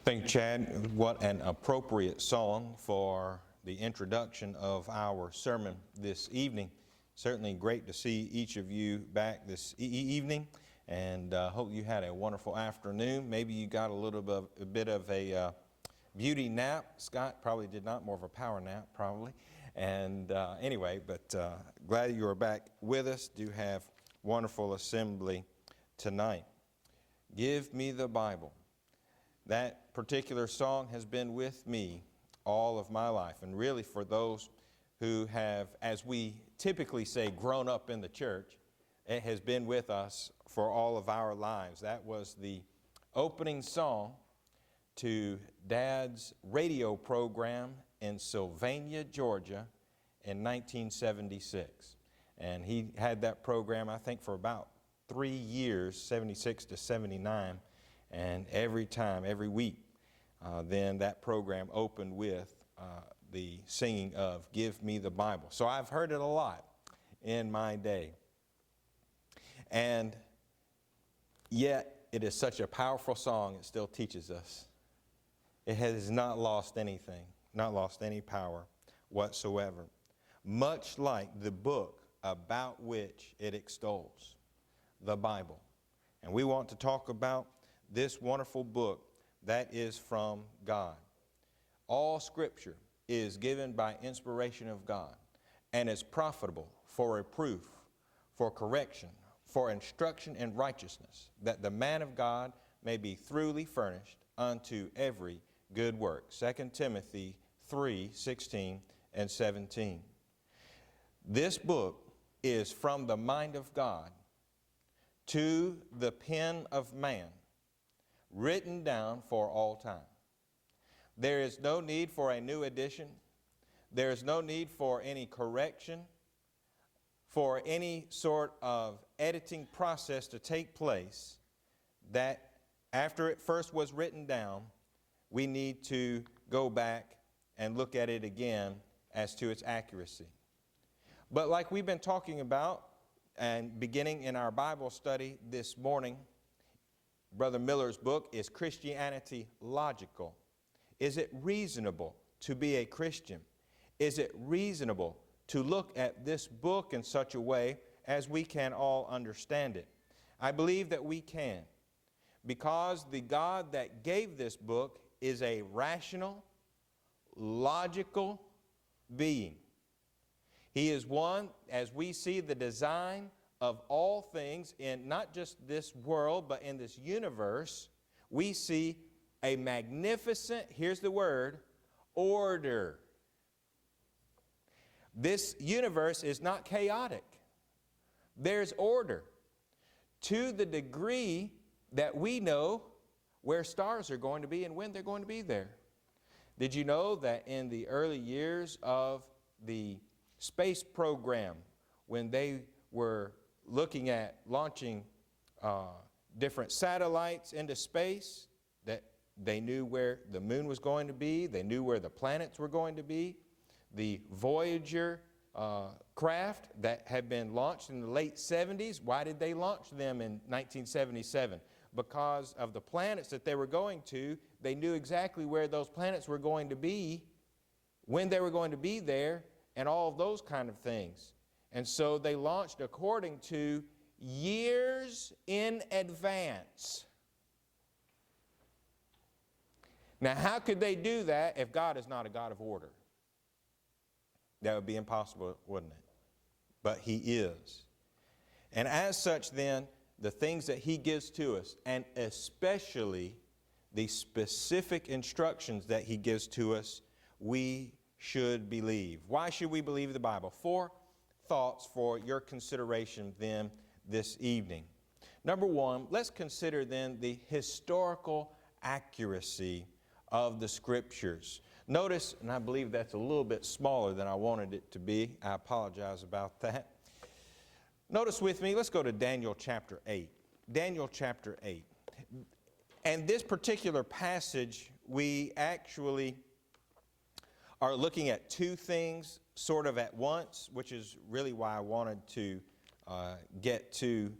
Thank you, Chad. What an appropriate song for the introduction of our sermon this evening. Certainly great to see each of you back this evening, and hope you had a wonderful afternoon. Maybe you got a bit of a beauty nap. Scott probably did not, more of a power nap probably. And anyway, but glad you are back with us. Do have wonderful assembly tonight. Give me the Bible. That particular song has been with me all of my life. And really for those who have, as we typically say, grown up in the church, it has been with us for all of our lives. That was the opening song to Dad's radio program in Sylvania, Georgia in 1976. And he had that program, I think, for about 3 years, 76 to 79. And every time, every week, then that program opened with the singing of Give Me the Bible. So I've heard it a lot in my day. And yet it is such a powerful song, it still teaches us. It has not lost anything, not lost any power whatsoever. Much like the book about which it extols, the Bible. And we want to talk about this wonderful book that is from God. All Scripture is given by inspiration of God and is profitable for reproof, for correction, for instruction in righteousness, that the man of God may be thoroughly furnished unto every good work. 2 Timothy 3:16 and 17. This book is from the mind of God to the pen of man, written down for all time. There is no need for a new edition. There is no need for any correction, for any sort of editing process to take place, that after it first was written down, we need to go back and look at it again as to its accuracy. But like we've been talking about and beginning in our Bible study this morning, Brother Miller's book, Is Christianity Logical? Is it reasonable to be a Christian? Is it reasonable to look at this book in such a way as we can all understand it? I believe that we can, because the God that gave this book is a rational, logical being. He is one, as we see the design of all things in not just this world, but in this universe, we see a magnificent, here's the word, order. This universe is not chaotic. There's order to the degree that we know where stars are going to be and when they're going to be there. Did you know that in the early years of the space program, when they were looking at launching different satellites into space, that they knew where the moon was going to be, they knew where the planets were going to be. The Voyager craft that had been launched in the late 70s, why did they launch them in 1977? Because of the planets that they were going to. They knew exactly where those planets were going to be, when they were going to be there, and all of those kind of things. And so they launched according to years in advance. Now, how could they do that if God is not a God of order? That would be impossible, wouldn't it? But He is. And as such, then, the things that He gives to us, and especially the specific instructions that He gives to us, we should believe. Why should we believe the Bible? 4 thoughts for your consideration then this evening. Number 1, let's consider then the historical accuracy of the Scriptures. Notice, and I believe that's a little bit smaller than I wanted it to be. I apologize about that. Notice with me, let's go to Daniel chapter 8. Daniel chapter 8. And this particular passage, we actually are looking at 2 things sort of at once, which is really why I wanted to get to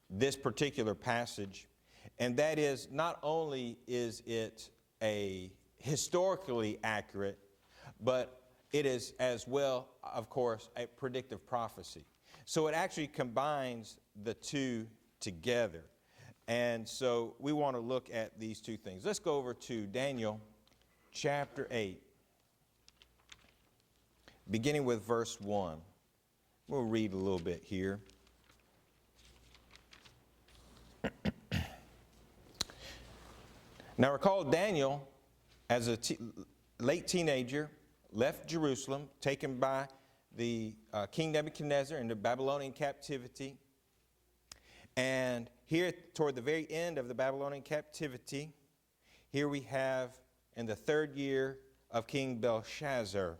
this particular passage. And that is, not only is it a historically accurate, but it is as well, of course, a predictive prophecy. So it actually combines the two together. And so we want to look at these two things. Let's go over to Daniel chapter 8, beginning with verse 1. We'll read a little bit here. Now recall, Daniel, as a late teenager, left Jerusalem, taken by the King Nebuchadnezzar into Babylonian captivity. And here, toward the very end of the Babylonian captivity, here we have in the 3rd year of King Belshazzar.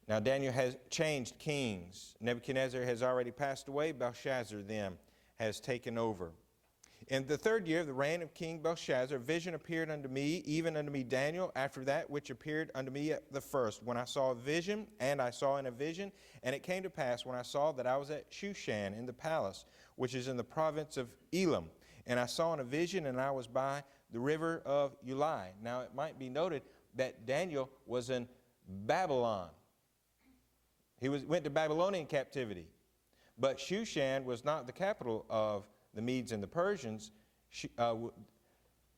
Now Daniel has changed kings. Nebuchadnezzar has already passed away. Belshazzar then has taken over. In the 3rd year of the reign of King Belshazzar, vision appeared unto me, even unto me Daniel, after that which appeared unto me at the first. When I saw a vision, and I saw in a vision, and it came to pass when I saw that I was at Shushan in the palace, which is in the province of Elam. And I saw in a vision, and I was by the river of Ulai. Now it might be noted that Daniel was in Babylon. He went to Babylonian captivity. But Shushan was not the capital of the Medes and the Persians.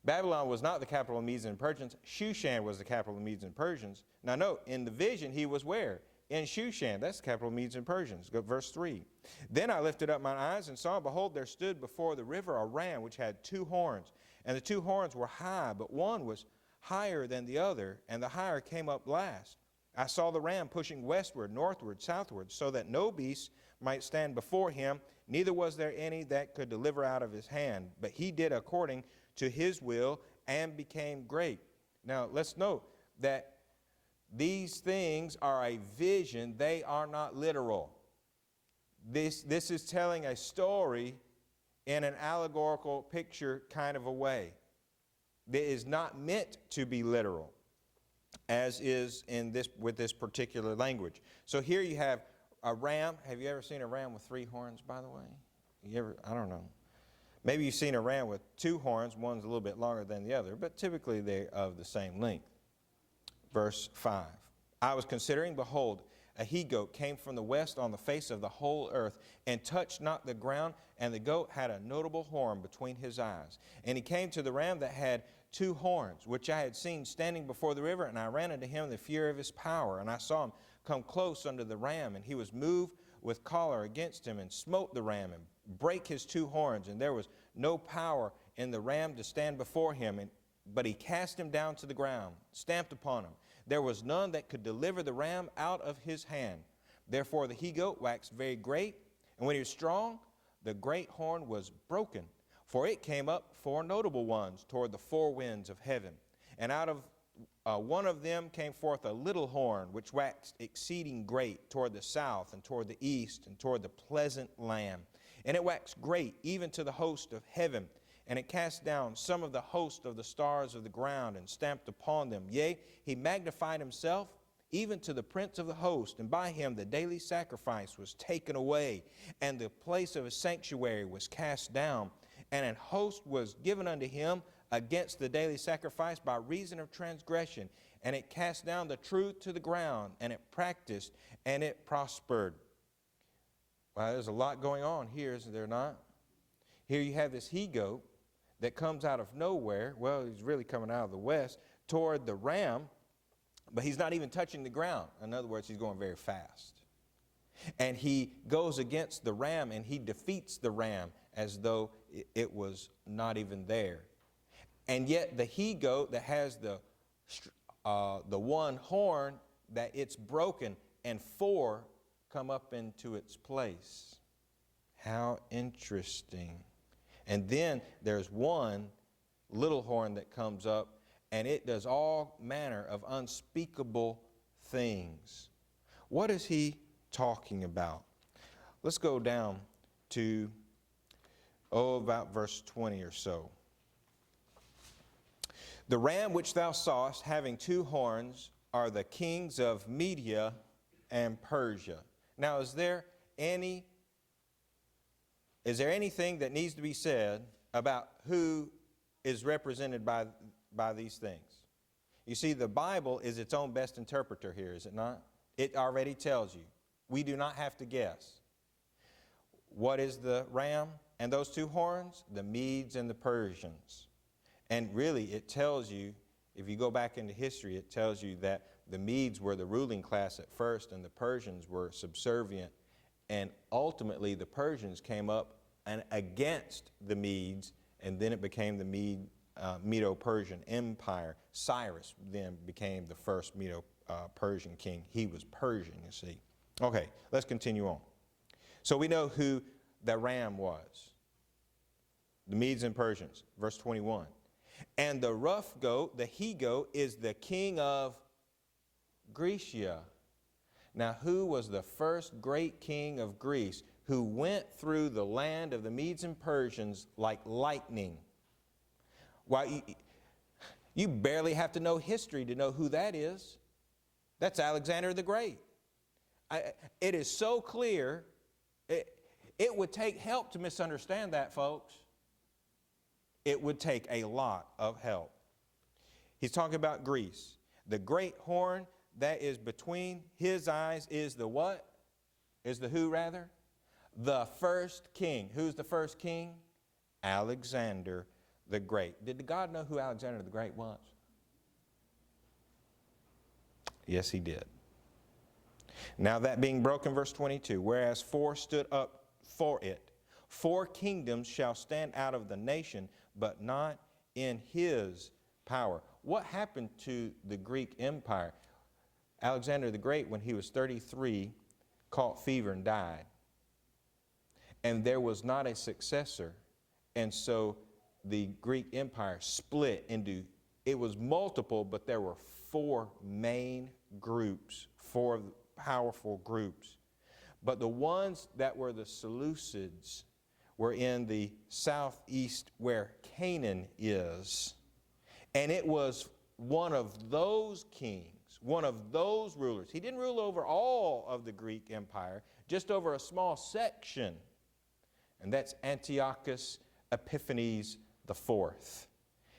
Babylon was not the capital of the Medes and Persians. Shushan was the capital of the Medes and Persians. Now note, in the vision he was where? In Shushan. That's the capital of Medes and Persians. Go verse 3. Then I lifted up mine eyes and saw, behold, there stood before the river a ram which had 2 horns. And the 2 horns were high, but one was higher than the other, and the higher came up last. I saw the ram pushing westward, northward, southward, so that no beast might stand before him, neither was there any that could deliver out of his hand. But he did according to his will and became great. Now let's note that these things are a vision. They are not literal. This is telling a story in an allegorical picture kind of a way. It is not meant to be literal, as is in this with this particular language. So here you have a ram. Have you ever seen a ram with 3 horns, by the way? I don't know. Maybe you've seen a ram with 2 horns. One's a little bit longer than the other, but typically they're of the same length. Verse 5. I was considering, behold, a he-goat came from the west on the face of the whole earth, and touched not the ground, and the goat had a notable horn between his eyes. And he came to the ram that had 2 horns, which I had seen standing before the river, and I ran unto him in the fear of his power. And I saw him come close unto the ram, and he was moved with choler against him, and smote the ram, and brake his 2 horns. And there was no power in the ram to stand before him, but he cast him down to the ground, stamped upon him. There was none that could deliver the ram out of his hand. Therefore the he-goat waxed very great, and when he was strong, the great horn was broken. For it came up 4 notable ones toward the 4 winds of heaven. And out of one of them came forth a little horn, which waxed exceeding great toward the south, and toward the east, and toward the pleasant land. And it waxed great even to the host of heaven. And it cast down some of the host of the stars of the ground, and stamped upon them. Yea, he magnified himself even to the prince of the host, and by him the daily sacrifice was taken away, and the place of his sanctuary was cast down, and an host was given unto him against the daily sacrifice by reason of transgression, and it cast down the truth to the ground, and it practiced, and it prospered. Well, there's a lot going on here, isn't there not? Here you have this he-goat that comes out of nowhere. Well, he's really coming out of the west toward the ram, but he's not even touching the ground. In other words, he's going very fast. And he goes against the ram, and he defeats the ram as though it was not even there. And yet the he-goat that has the 1 horn, that it's broken, and 4 come up into its place. How interesting. And then there's 1 little horn that comes up, and it does all manner of unspeakable things. What is he talking about? Let's go down to, about verse 20 or so. The ram which thou sawest having 2 horns are the kings of Media and Persia. Now, is there anything that needs to be said about who is represented by by these things. You see, the Bible is its own best interpreter here, is it not? It already tells you. We do not have to guess. What is the ram and those two horns? The Medes and the Persians. And really, it tells you, if you go back into history, it tells you that the Medes were the ruling class at first and the Persians were subservient. And ultimately, the Persians came up and against the Medes, and then it became the Medo-Persian Empire. Cyrus then became the first Medo-Persian king. He was Persian, you see. Okay, let's continue on. So we know who the ram was. The Medes and Persians, verse 21. And the rough goat, the he-goat, is the king of Grecia. Now, who was the first great king of Greece who went through the land of the Medes and Persians like lightning? Why, you barely have to know history to know who that is. That's Alexander the Great. It is so clear, it would take help to misunderstand that, folks. It would take a lot of help. He's talking about Greece. The great horn that is between his eyes is the what? Is the who, rather? The first king. Who's the first king? Alexander the Great. Did God know who Alexander the Great was? Yes, he did. Now that being broken, verse 22, whereas four stood up for it, 4 kingdoms shall stand out of the nation, but not in his power. What happened to the Greek Empire? Alexander the Great, when he was 33, caught fever and died. And there was not a successor. And so the Greek Empire split into, it was multiple, but there were 4 main groups, 4 powerful groups. But the ones that were the Seleucids were in the southeast where Canaan is. And it was one of those kings, one of those rulers. He didn't rule over all of the Greek Empire, just over a small section. And that's Antiochus Epiphanes IV.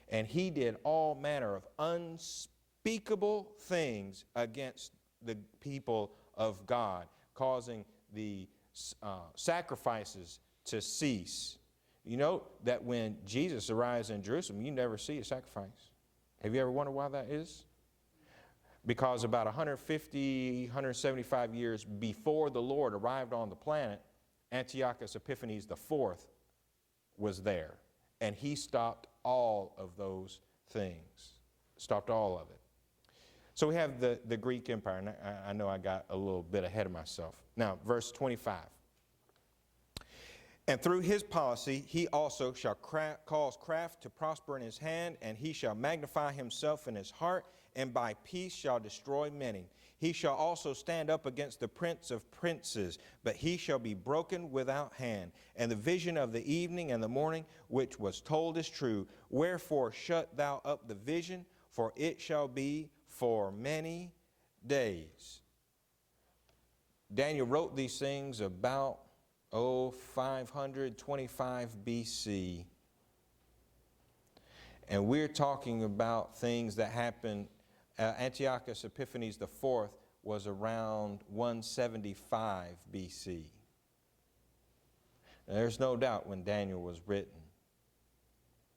And he did all manner of unspeakable things against the people of God, causing the sacrifices to cease. You know that when Jesus arrives in Jerusalem, you never see a sacrifice. Have you ever wondered why that is? Because about 150, 175 years before the Lord arrived on the planet, Antiochus Epiphanes IV was there. And he stopped all of those things. Stopped all of it. So we have the Greek Empire. And I know I got a little bit ahead of myself. Now, verse 25. And through his policy, he also shall cause craft to prosper in his hand, and he shall magnify himself in his heart, and by peace shall destroy many. He shall also stand up against the prince of princes, but he shall be broken without hand. And the vision of the evening and the morning, which was told, is true. Wherefore shut thou up the vision, for it shall be for many days. Daniel wrote these things about 525 BC. And we're talking about things that happened. Antiochus Epiphanes IV was around 175 BC. Now, there's no doubt when Daniel was written.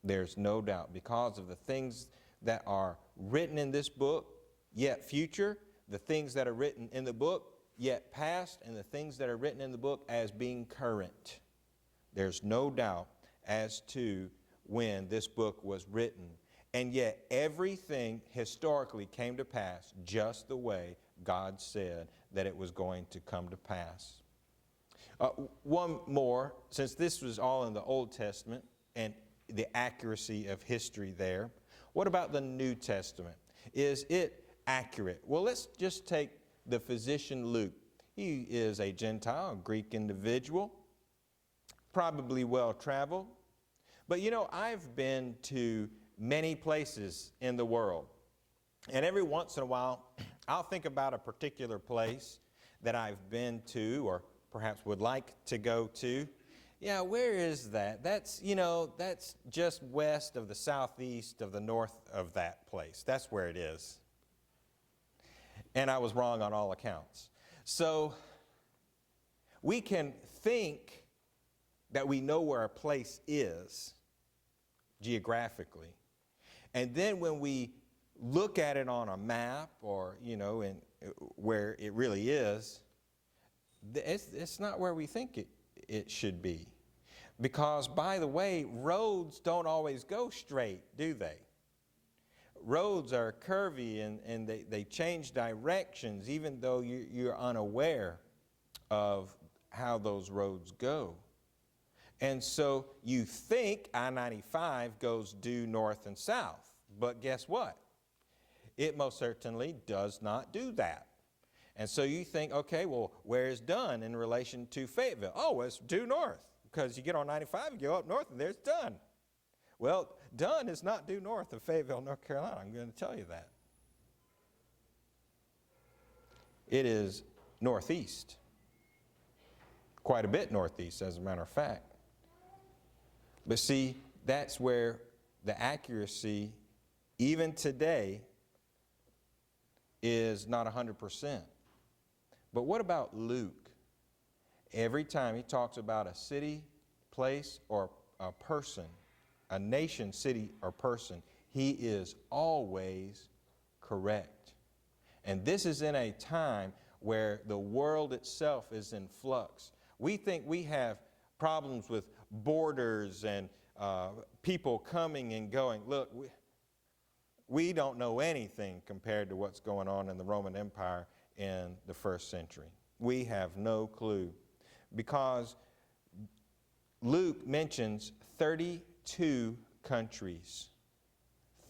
There's no doubt because of the things that are written in this book, yet future, the things that are written in the book, yet past, and the things that are written in the book as being current. There's no doubt as to when this book was written. And yet everything historically came to pass just the way God said that it was going to come to pass. One more, since this was all in the Old Testament and the accuracy of history there, what about the New Testament? Is it accurate? Well, let's just take the physician Luke. He is a Gentile, a Greek individual, probably well-traveled. But you know, I've been to many places in the world. And every once in a while, I'll think about a particular place that I've been to or perhaps would like to go to. Yeah, where is that? That's, that's just west of the southeast of the north of that place. That's where it is. And I was wrong on all accounts. So we can think that we know where a place is geographically. And then when we look at it on a map or, in where it really is, it's not where we think it should be. Because, by the way, roads don't always go straight, do they? Roads are curvy and they change directions even though you're unaware of how those roads go. And so you think I-95 goes due north and south, but guess what? It most certainly does not do that. And so you think, okay, well, where is Dunn in relation to Fayetteville? Oh, it's due north, because you get on 95, you go up north, and there's Dunn. Well, Dunn is not due north of Fayetteville, North Carolina. I'm going to tell you that. It is northeast, quite a bit northeast, as a matter of fact. But see, that's where the accuracy, even today, is not 100%. But what about Luke? Every time he talks about a city, place, or a person, a nation, city, or person, he is always correct. And this is in a time where the world itself is in flux. We think we have problems with borders and people coming and going. Look, we don't know anything compared to what's going on in the Roman Empire in the first century. We have no clue, because Luke mentions 32 countries.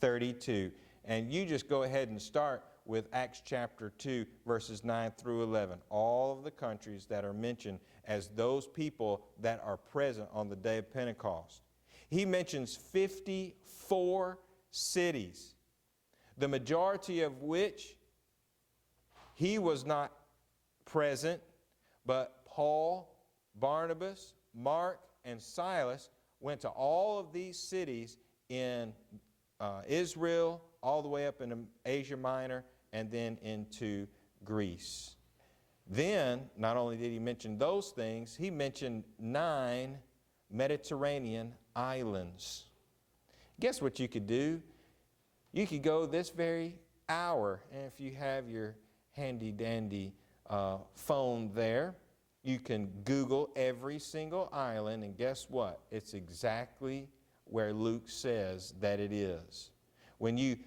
32. And you just go ahead and start with Acts chapter 2, verses 9 through 11. All of the countries that are mentioned as those people that are present on the day of Pentecost. He mentions 54 cities, the majority of which he was not present, but Paul, Barnabas, Mark, and Silas went to all of these cities in Israel, all the way up into Asia Minor, and then into Greece. Then, not only did he mention those things, he mentioned 9 Mediterranean islands. Guess what you could do? You could go this very hour, and if you have your handy-dandy phone there, you can Google every single island, and guess what? It's exactly where Luke says that it is. When you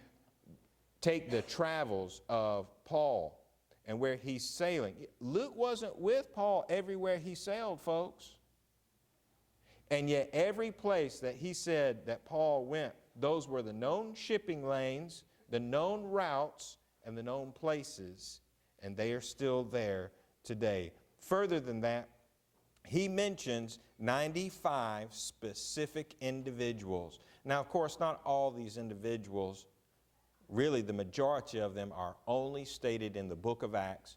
take the travels of Paul and where he's sailing, Luke wasn't with Paul everywhere he sailed, folks. And yet every place that he said that Paul went, those were the known shipping lanes, the known routes, and the known places, and they are still there today. Further than that, he mentions 95 specific individuals. Now, of course, not all these individuals, really the majority of them are only stated in the book of Acts,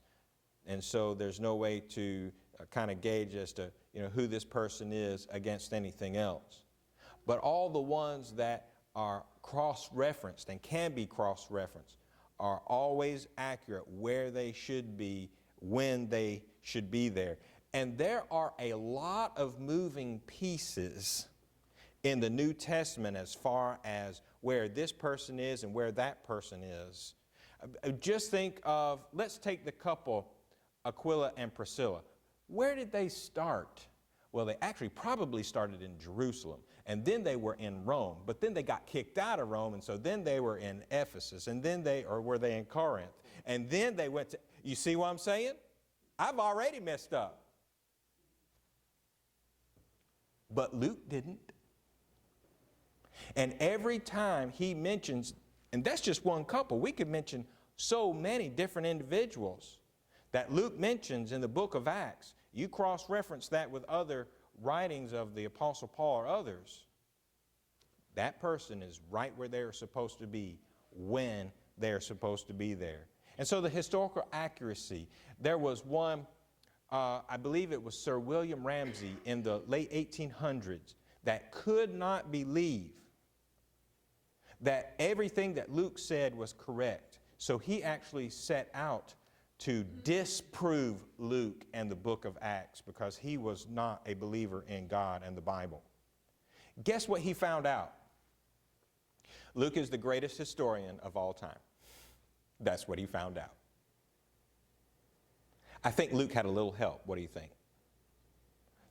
and so there's no way to kind of gauge as to who this person is against anything else. But all the ones that are cross-referenced and can be cross-referenced are always accurate where they should be, when they should be there. And there are a lot of moving pieces in the New Testament as far as where this person is and where that person is. Just think of, let's take the couple, Aquila and Priscilla. Where did they start? Well, they actually probably started in Jerusalem, and then they were in Rome, but then they got kicked out of Rome, and so then they were in Ephesus, and then were they in Corinth? And then they went to, you see what I'm saying? I've already messed up. But Luke didn't. And every time he mentions, and that's just one couple, we could mention so many different individuals that Luke mentions in the book of Acts. You cross-reference that with other writings of the Apostle Paul or others, that person is right where they're supposed to be when they're supposed to be there. And so the historical accuracy, there was one I believe it was Sir William Ramsay in the late 1800s, that could not believe that everything that Luke said was correct. So he actually set out to disprove Luke and the book of Acts because he was not a believer in God and the Bible. Guess what he found out? Luke is the greatest historian of all time. That's what he found out. I think Luke had a little help. What do you think?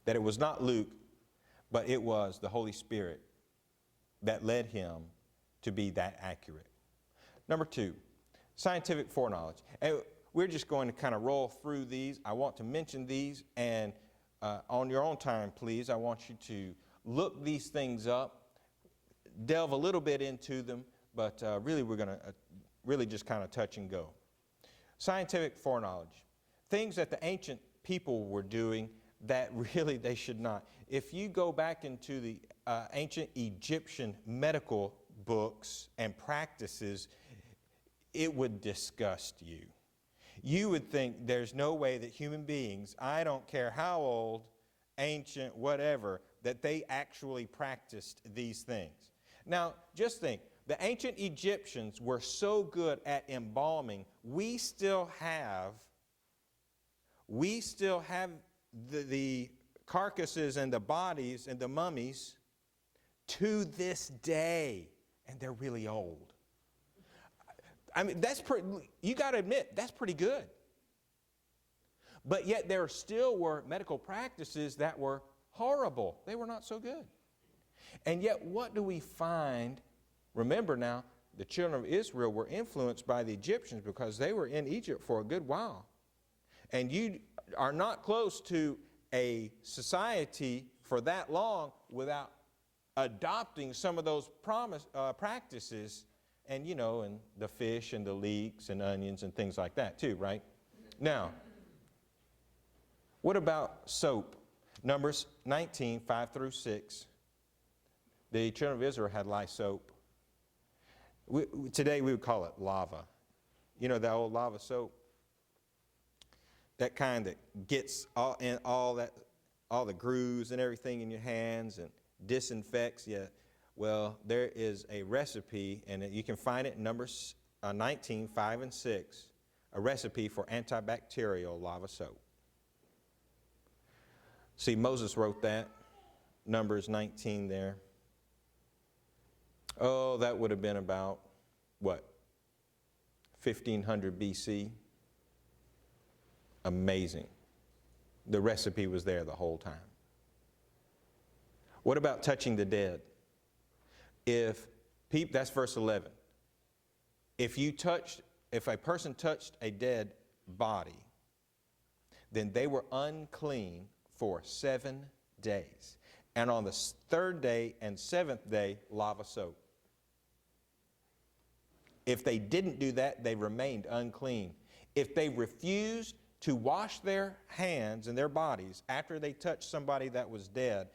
That it was not Luke, but it was the Holy Spirit that led him to be that accurate. Number two, scientific foreknowledge. And we're just going to kind of roll through these. I want to mention these, and on your own time, please, I want you to look these things up, delve a little bit into them, but really we're going to really just kind of touch and go. Scientific foreknowledge. Things that the ancient people were doing that really they should not. If you go back into the ancient Egyptian medical books and practices, it would disgust you. You would think there's no way that human beings, I don't care how old, ancient, whatever, that they actually practiced these things. Now, just think, the ancient Egyptians were so good at embalming, we still have the carcasses and the bodies and the mummies to this day, and they're really old. I mean, you got to admit, that's pretty good. But yet there still were medical practices that were horrible. They were not so good. And yet what do we find? Remember now, the children of Israel were influenced by the Egyptians because they were in Egypt for a good while. And you are not close to a society for that long without adopting some of those practices, and and the fish and the leeks and onions and things like that too, right? Now, what about soap? Numbers 19, 5 through 6. The children of Israel had lye soap. Today we would call it lava. You know, that old lava soap? That kind that gets all the grooves and everything in your hands and disinfects you. Well, there is a recipe, and you can find it in Numbers 19, 5 and 6, a recipe for antibacterial lava soap. See, Moses wrote that, Numbers 19 there. Oh, that would have been about, what, 1500 BC? Amazing. The recipe was there the whole time. What about touching the dead? That's verse 11. If a person touched a dead body, then they were unclean for 7 days. And on the third day and seventh day, lava soap. If they didn't do that, they remained unclean. If they refused to wash their hands and their bodies after they touched somebody that was dead,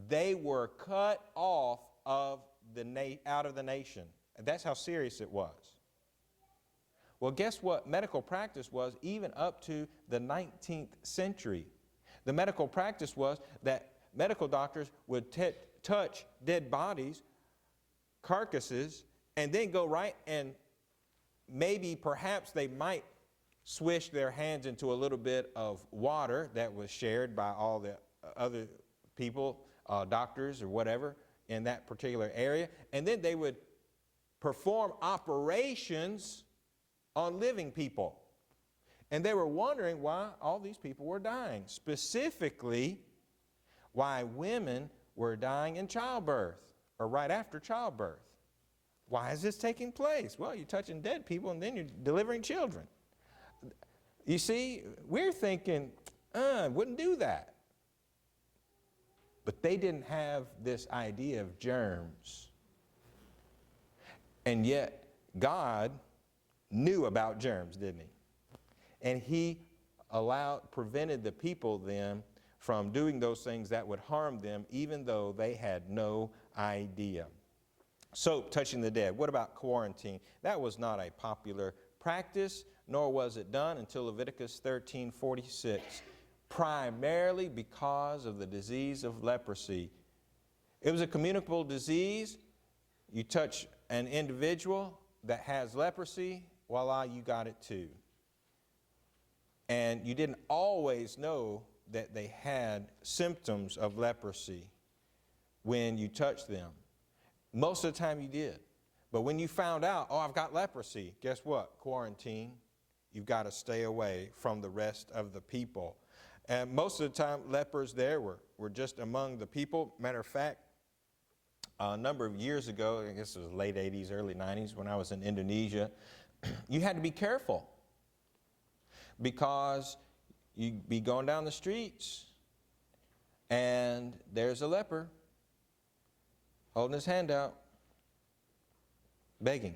they were cut off out of the nation. And that's how serious it was. Well, guess what medical practice was even up to the 19th century? The medical practice was that medical doctors would touch dead bodies, carcasses, and then go right and perhaps they might swish their hands into a little bit of water that was shared by all the other people, doctors or whatever, in that particular area. And then they would perform operations on living people. And they were wondering why all these people were dying. Specifically, why women were dying in childbirth or right after childbirth. Why is this taking place? Well, you're touching dead people and then you're delivering children. You see, we're thinking, wouldn't do that. But they didn't have this idea of germs. And yet, God knew about germs, didn't he? And he prevented the people then from doing those things that would harm them, even though they had no idea. Soap, touching the dead. What about quarantine? That was not a popular practice, nor was it done until Leviticus 13:46. primarily because of the disease of leprosy. It was a communicable disease. You touch an individual that has leprosy, voila, you got it too. And you didn't always know that they had symptoms of leprosy when you touched them. Most of the time you did. But when you found out, oh, I've got leprosy, guess what? Quarantine. You've got to stay away from the rest of the people. And most of the time, lepers there were just among the people. Matter of fact, a number of years ago, I guess it was late 80s, early 90s, when I was in Indonesia, you had to be careful because you'd be going down the streets and there's a leper holding his hand out, begging.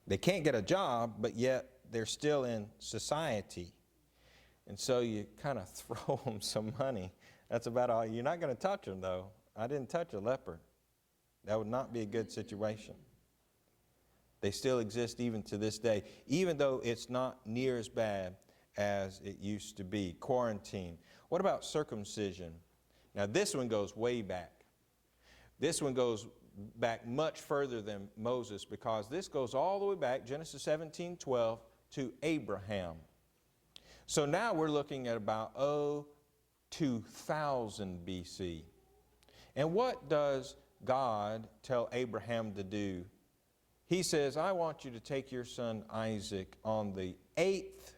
They can't get a job, but yet they're still in society. And so you kind of throw them some money. That's about all. You're not going to touch them, though. I didn't touch a leper. That would not be a good situation. They still exist even to this day, even though it's not near as bad as it used to be. Quarantine. What about circumcision? Now, this one goes way back. This one goes back much further than Moses, because this goes all the way back, Genesis 17:12, to Abraham. So now we're looking at about 2000 BC. And what does God tell Abraham to do? He says, I want you to take your son Isaac on the 8th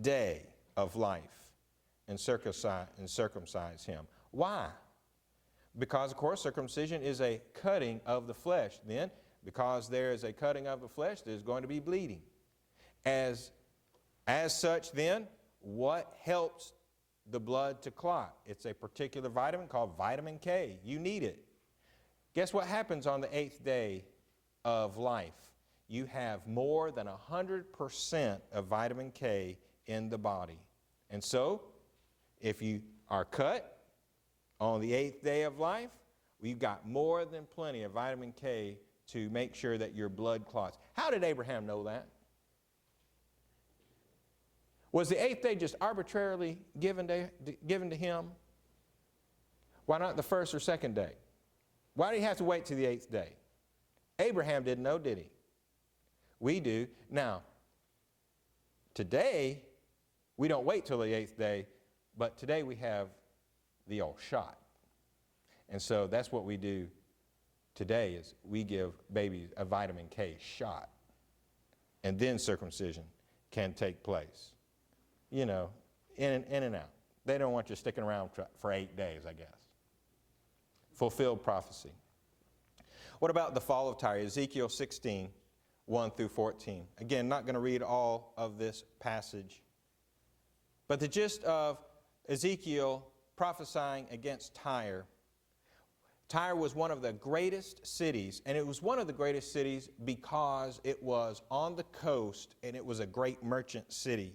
day of life and circumcise him. Why? Because, of course, circumcision is a cutting of the flesh. Then, because there is a cutting of the flesh, there's going to be bleeding. As such, then, what helps the blood to clot? It's a particular vitamin called vitamin K. You need it. Guess what happens on the 8th day of life? You have more than 100% of vitamin K in the body. And so, if you are cut on the 8th day of life, we've got more than plenty of vitamin K to make sure that your blood clots. How did Abraham know that? Was the 8th day just arbitrarily given to him? Why not the 1st or 2nd day? Why did he have to wait to the 8th day? Abraham didn't know, did he? We do. Now, today, we don't wait till the 8th day, but today we have the old shot. And so that's what we do today, is we give babies a vitamin K shot. And then circumcision can take place. You know, in and out. They don't want you sticking around for 8 days, I guess. Fulfilled prophecy. What about the fall of Tyre? Ezekiel 16, 1 through 14. Again, not going to read all of this passage. But the gist of Ezekiel prophesying against Tyre. Tyre was one of the greatest cities, and it was one of the greatest cities because it was on the coast and it was a great merchant city.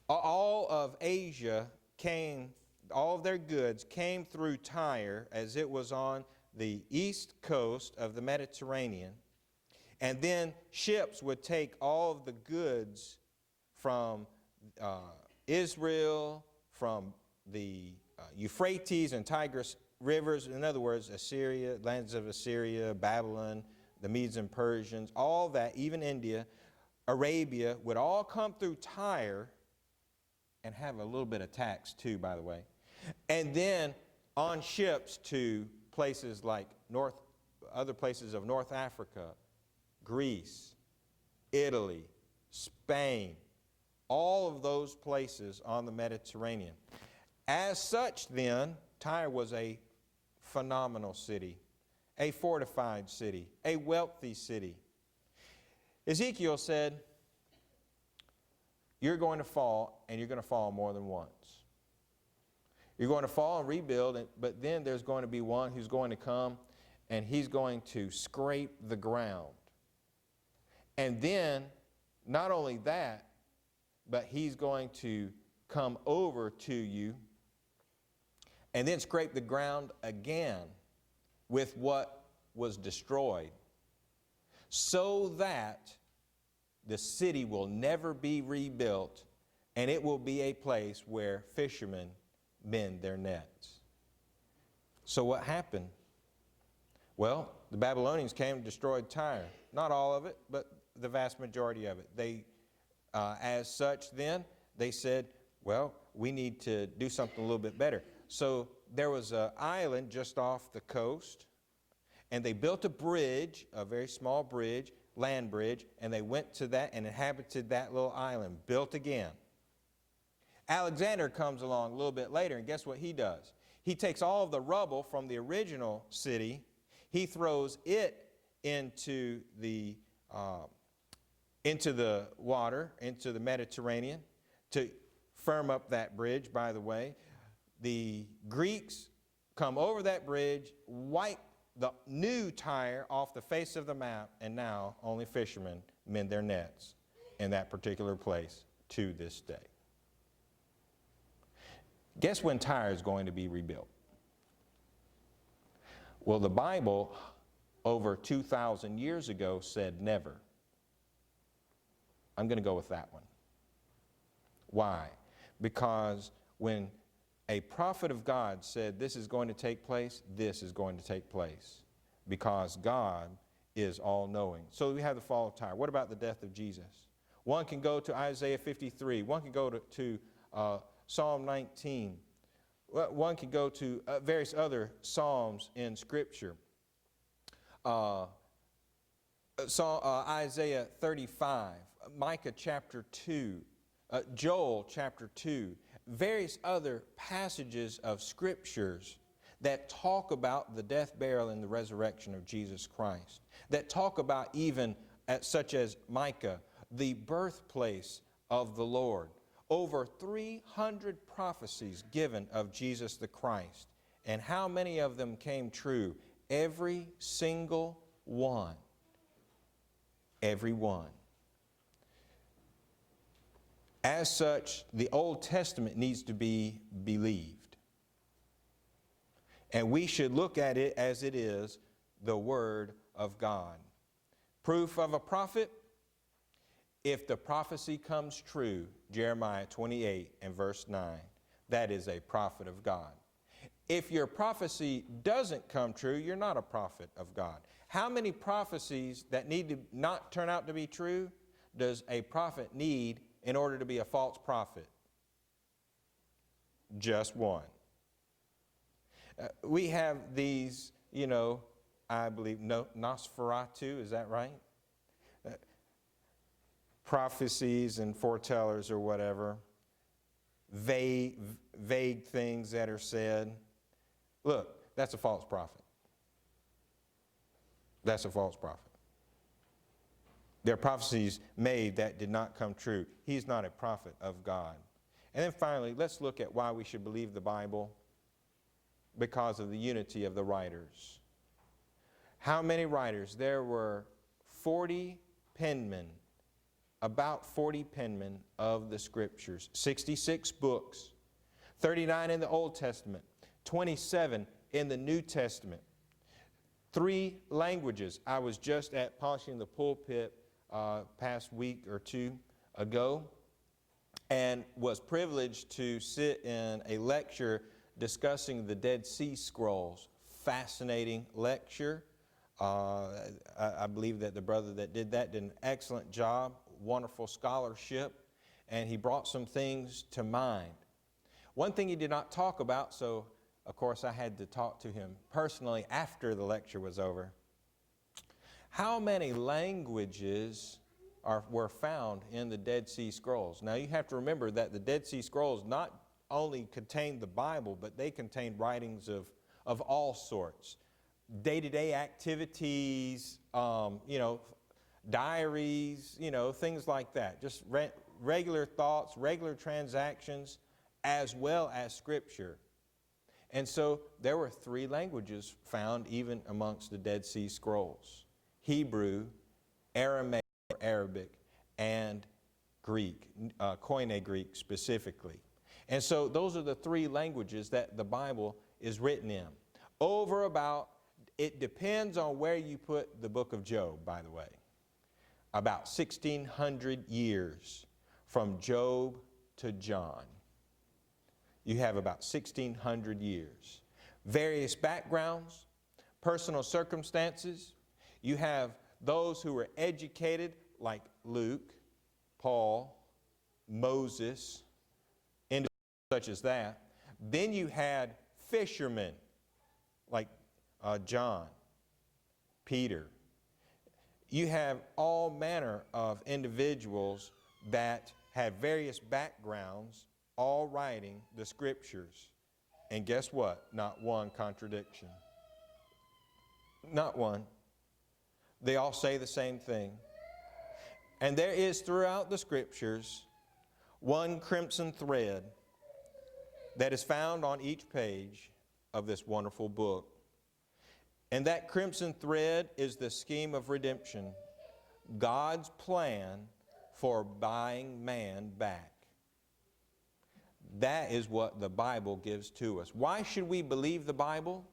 All of Asia came, all of their goods came through Tyre, as it was on the east coast of the Mediterranean. And then ships would take all of the goods from Israel, from the Euphrates and Tigris rivers, in other words, Assyria, lands of Assyria, Babylon, the Medes and Persians, all that, even India, Arabia, would all come through Tyre, and have a little bit of tax too, by the way. And then on ships to places like other places of North Africa, Greece, Italy, Spain, all of those places on the Mediterranean. As such, then, Tyre was a phenomenal city, a fortified city, a wealthy city. Ezekiel said, you're going to fall, and you're going to fall more than once. You're going to fall and rebuild, but then there's going to be one who's going to come, and he's going to scrape the ground. And then, not only that, but he's going to come over to you and then scrape the ground again with what was destroyed, so that the city will never be rebuilt and it will be a place where fishermen mend their nets. So what happened? Well, the Babylonians came and destroyed Tyre. Not all of it, but the vast majority of it. They, as such then, they said, well, we need to do something a little bit better. So there was an island just off the coast, and they built a bridge, a very small bridge, land bridge, and they went to that and inhabited that little island, built again. Alexander comes along a little bit later, and guess what he does? He takes all of the rubble from the original city, he throws it into the water, into the Mediterranean, to firm up that bridge, by the way. The Greeks come over that bridge, wipe the new Tyre off the face of the map, and now only fishermen mend their nets in that particular place to this day. Guess when Tyre is going to be rebuilt? Well, the Bible over 2,000 years ago said never. I'm going to go with that one. Why? Because when a prophet of God said this is going to take place, this is going to take place. Because God is all-knowing. So we have the fall of Tyre. What about the death of Jesus? One can go to Isaiah 53. One can go to Psalm 19. One can go to various other Psalms in Scripture. Isaiah 35, Micah chapter 2, Joel chapter 2, various other passages of Scriptures that talk about the death, burial, and the resurrection of Jesus Christ, that talk about even, such as Micah, the birthplace of the Lord. Over 300 prophecies given of Jesus the Christ. And how many of them came true? Every single one. Every one. As such, the Old Testament needs to be believed. And we should look at it as it is, the Word of God. Proof of a prophet? If the prophecy comes true, Jeremiah 28 and verse 9, that is a prophet of God. If your prophecy doesn't come true, you're not a prophet of God. How many prophecies that need to not turn out to be true does a prophet need in order to be a false prophet? Just one. We have these, I believe, Nosferatu, is that right? Prophecies and foretellers or whatever, vague things that are said. Look, that's a false prophet. That's a false prophet. There are prophecies made that did not come true. He's not a prophet of God. And then finally, let's look at why we should believe the Bible. Because of the unity of the writers. How many writers? There were 40 penmen, about 40 penmen of the Scriptures. 66 books, 39 in the Old Testament, 27 in the New Testament. 3 languages. I was just at Polishing the Pulpit past week or two ago and was privileged to sit in a lecture discussing the Dead Sea Scrolls. Fascinating lecture. I believe that the brother that did that did an excellent job, wonderful scholarship, and he brought some things to mind. One thing he did not talk about, so of course I had to talk to him personally after the lecture was over. How many languages were found in the Dead Sea Scrolls? Now you have to remember that the Dead Sea Scrolls not only contained the Bible, but they contained writings of all sorts. Day-to-day activities, diaries, things like that. Just regular thoughts, regular transactions, as well as Scripture. And so there were 3 languages found even amongst the Dead Sea Scrolls: Hebrew, Aramaic, Arabic, and Greek, Koine Greek specifically. And so those are the 3 languages that the Bible is written in. It depends on where you put the book of Job, by the way. About 1,600 years from Job to John. You have about 1,600 years. Various backgrounds, personal circumstances. You have those who were educated like Luke, Paul, Moses, individuals such as that. Then you had fishermen like John, Peter. You have all manner of individuals that had various backgrounds, all writing the Scriptures. And guess what? Not one contradiction. Not one. They all say the same thing. And there is throughout the Scriptures one crimson thread that is found on each page of this wonderful book. And that crimson thread is the scheme of redemption, God's plan for buying man back. That is what the Bible gives to us. Why should we believe the Bible?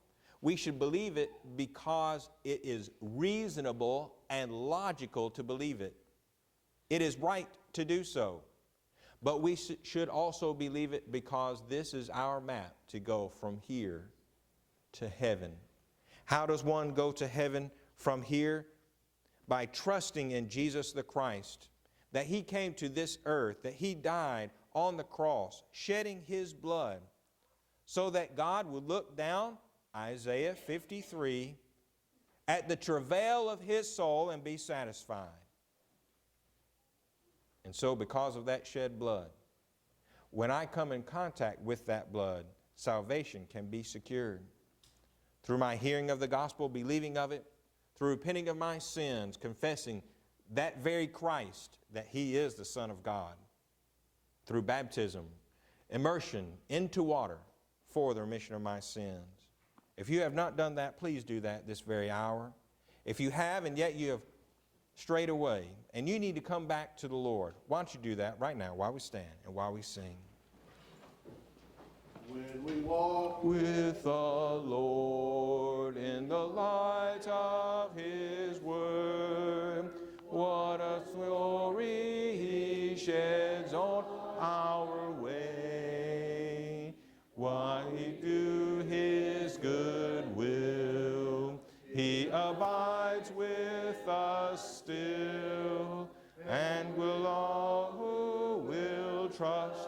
We should believe it because it is reasonable and logical to believe it. It is right to do so. But we should also believe it because this is our map to go from here to heaven. How does one go to heaven from here? By trusting in Jesus the Christ, that He came to this earth, that He died on the cross, shedding His blood, so that God would look down, Isaiah 53, at the travail of His soul and be satisfied. And so because of that shed blood, when I come in contact with that blood, salvation can be secured. Through my hearing of the gospel, believing of it, through repenting of my sins, confessing that very Christ, that He is the Son of God, through baptism, immersion into water for the remission of my sins. If you have not done that, please do that this very hour. If you have and yet you have strayed away and you need to come back to the Lord, why don't you do that right now while we stand and while we sing. When we walk with the Lord in the light of His word, what a glory He sheds on our way. While we do His good will, He abides with us still, and will all who will trust